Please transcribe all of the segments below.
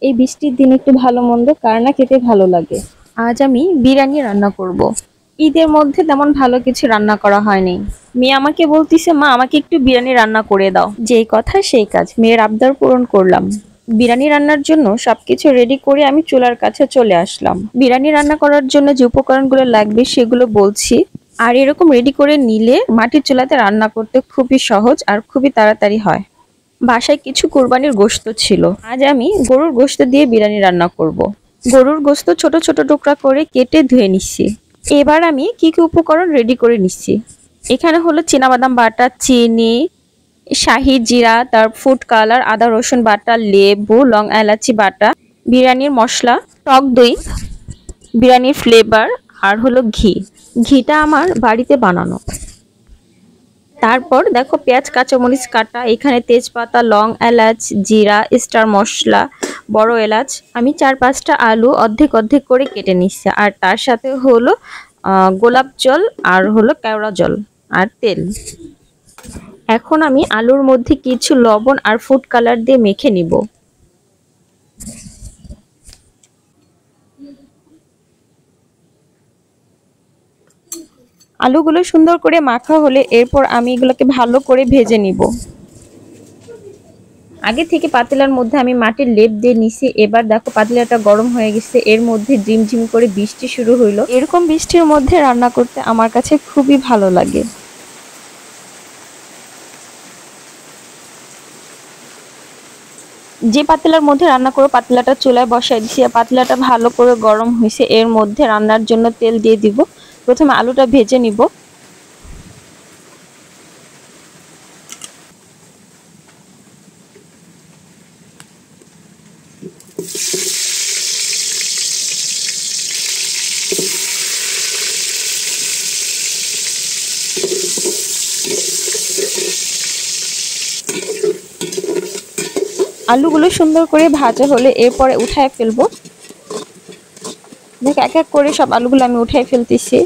এই বৃষ্টির দিনে একটু ভালো মন্দ কার না খেতে ভালো লাগে। আজ আমি বিরিয়ানি রান্না করব। ঈদের মধ্যে তেমন ভালো কিছু রান্না করা হয়নি। মেয়ে আমাকে বলতিছে, মা আমাকে একটু বিরিয়ানি রান্না করে দাও। যেই কথা সেই কাজ, মেয়ের আবদার পূরণ করলাম। বিরিয়ানি রান্নার জন্য সবকিছু রেডি করে আমি চুলার কাছে চলে আসলাম। বিরিয়ানি রান্না করার জন্য যে উপকরণগুলো লাগবে সেগুলো বলছি। আর এরকম রেডি করে নিলে মাটির চুলাতে রান্না করতে খুবই সহজ আর খুবই তাড়াতাড়ি হয়। বাসায় কিছু কুরবানির গোশত ছিল, আজ আমি গরুর গোশত দিয়ে বিরিয়ানি রান্না করব। গরুর গোশত ছোট ছোট টুকরা করে কেটে ধুয়ে নিচ্ছি। এবার আমি কি কি উপকরণ রেডি করে নিচ্ছি। এখানে হলো চীনাবাদাম বাটা, চিনি, শাহি জিরা, তার ফুড কালার, আদা রসুন বাটা, লেবু, লং এলাচি বাটা, বিরিয়ানির মশলা, টক দই, বিরিয়ানির ফ্লেভার, আর হলো ঘি। ঘিটা আমার বাড়িতে বানানো। তারপর দেখো পেঁয়াজ, কাঁচামরিচ কাটা, এখানে তেজপাতা, লং এলাচ, জিরা, স্টার মশলা, বড় এলাচ। আমি 4-5টা আলু অর্ধেক অর্ধেক করে কেটে নিচ্ছি। আর তার সাথে হলো গোলাপ জল, আর হলো কেওড়া জল, আর তেল। এখন আমি আলুর মধ্যে কিছু লবণ আর ফুড কালার দিয়ে মেখে নিব। আলুগুলো সুন্দর করে মাখা হলে এরপর আমি এগুলোকে ভালো করে ভেজে নিব। আগে থেকে পাতিলার মধ্যে আমি মাটির লেপ দিয়ে নিছি। এবার দেখো পাতিলাটা গরম হয়ে গেছে, এর মধ্যে ঝিমঝিম করে বৃষ্টি শুরু হইলো। এরকম বৃষ্টির মধ্যে রান্না করতে আমার কাছে খুবই ভালো লাগে। যে পাতিলার মধ্যে রান্না করো পাতিলাটা চুলায় বসাই দিছি। পাতিলাটা ভালো করে গরম হয়েছে, এর মধ্যে রান্নার জন্য তেল দিয়ে দিব। প্রথমে আলুটা ভেজে নিব। আলুগুলো সুন্দর করে ভাজা হলে এরপরে উঠায় ফেলবো। দেখো এক এক করে সব আলুগুলো আমি উঠায় ফেলতেছি।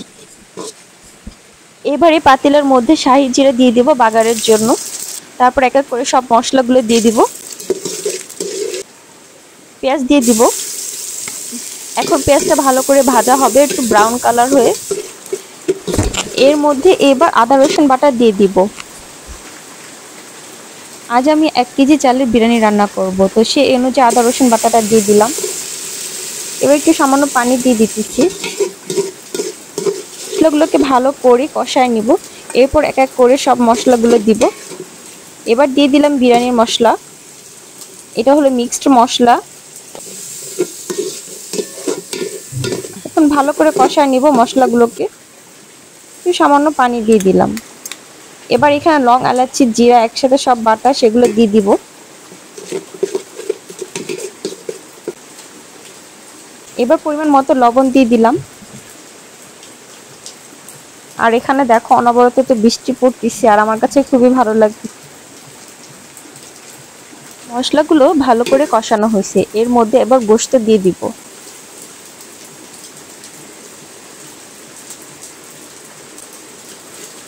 এবারে পাতিলের মধ্যে শাহি জিরা দিয়ে দিব বাগারের জন্য। তারপর এক এক করে সব মশলাগুলো দিয়ে দিব। পেঁয়াজ দিয়ে দিব। এখন পেঁয়াজটা ভালো করে ভাজা হবে একটু ব্রাউন কালার হয়ে। এর মধ্যে এবার আদা রসুন বাটা দিয়ে দিব। আজ আমি 1 কেজি চালের বিরিয়ানি রান্না করব, তো সেই অনুযায়ী আদা রসুন বাটাটা দিয়ে দিলাম। এবার একটু সামান্য পানি দিয়ে দিতেছি। মশলাগুলোকে ভালো করে কষায় নিব। এরপর এক এক করে সব মশলাগুলো দিব। এবার দিয়ে দিলাম বিরিয়ানির মশলা। এটা হলো মিক্সড মশলা। এখন ভালো করে কষায় নিব মশলাগুলোকে। একটু সামান্য পানি দিয়ে দিলাম। এবার এখানে লং এলাচি জিরা একসাথে সব বাটা সেগুলো দিয়ে দিব। এবার পরিমাণ মতো লবণ দিয়ে দিলাম। আর এখানে দেখো অনবরত তো বৃষ্টি পড়তেছে আর আমার কাছে খুবই ভালো লাগছে। মশলাগুলো ভালো করে কষানো হয়েছে, এর মধ্যে এবার গোশত দিয়ে দিব।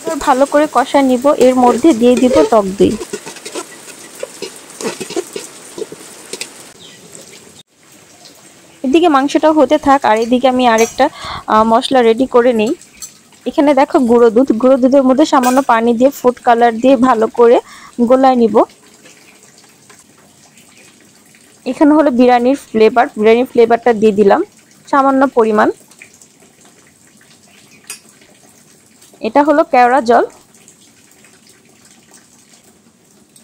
এবার ভালো করে কষা নিব, এর মধ্যে দিয়ে দিব টক দই। এদিকে মাংসটাও হতে থাক আর এদিকে আমি আরেকটা মশলা রেডি করে নেই। এখানে দেখো গুঁড়ো দুধ, গুঁড়ো দুধের মধ্যে সামান্য পানি দিয়ে ফুড কালার দিয়ে ভালো করে গোলায় নিব। এখানে হলো বিরিয়ানির ফ্লেভার, বিরিয়ানির ফ্লেভারটা দিয়ে দিলাম সামান্য পরিমাণ। এটা হলো কেওড়া জল,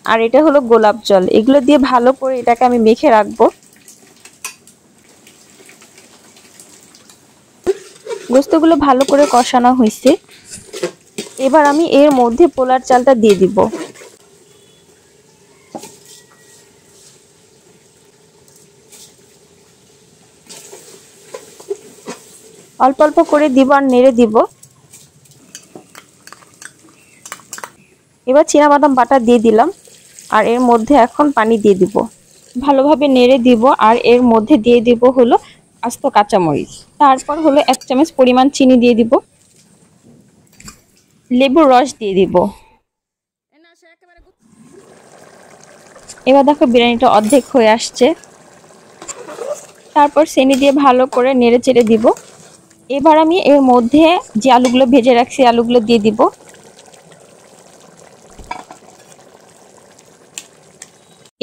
আর এটা হলো গোলাপ জল। এগুলো দিয়ে ভালো করে এটাকে আমি মেখে রাখবো। গোস্তগুলো ভালো করে কষানো হয়েছে। এবার আমি এর মধ্যে পোলার চালটা দিয়ে দিব। অল্প অল্প করে দিব আর নেড়ে দিব। এবার চীনাবাদাম বাটা দিয়ে দিলাম আর এর মধ্যে এখন পানি দিয়ে দিব। ভালোভাবে নেড়ে দিব আর এর মধ্যে দিয়ে দিব হলো আস্ত কাঁচামরিচ। তারপর হলো 1 চামচ পরিমাণ চিনি দিয়ে দিব। লেবুর রস দিয়ে দিব। এবার দেখো বিরিয়ানিটা অর্ধেক হয়ে আসছে। তারপর সেনি দিয়ে ভালো করে নেড়ে চেড়ে দিব। এবার আমি এর মধ্যে যে আলুগুলো ভেজে রাখছি আলুগুলো দিয়ে দিব।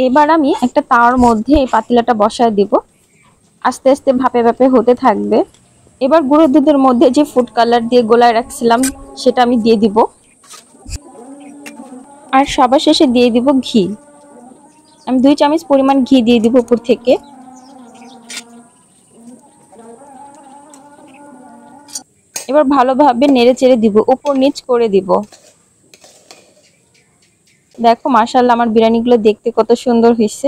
এবার আমি একটা তাওয়ার মধ্যে এই পাতিলাটা বসায় দিব। আস্তে আস্তে ভাপে ভাপে হতে থাকবে। এবার গুঁড়ো দুধের মধ্যে যে ফুড কালার দিয়ে গোলায় রাখছিলাম সেটা আমি দিয়ে দিব। আর সবার শেষে দিয়ে দিব ঘি। আমি 2 চামচ পরিমাণ ঘি দিয়ে দিব উপর থেকে। এবার ভালোভাবে নেড়ে চেড়ে দিব, উপর নিচ করে দিব। দেখো মাশাআল্লাহ আমার বিরিয়ানিগুলো দেখতে কত সুন্দর হয়েছে।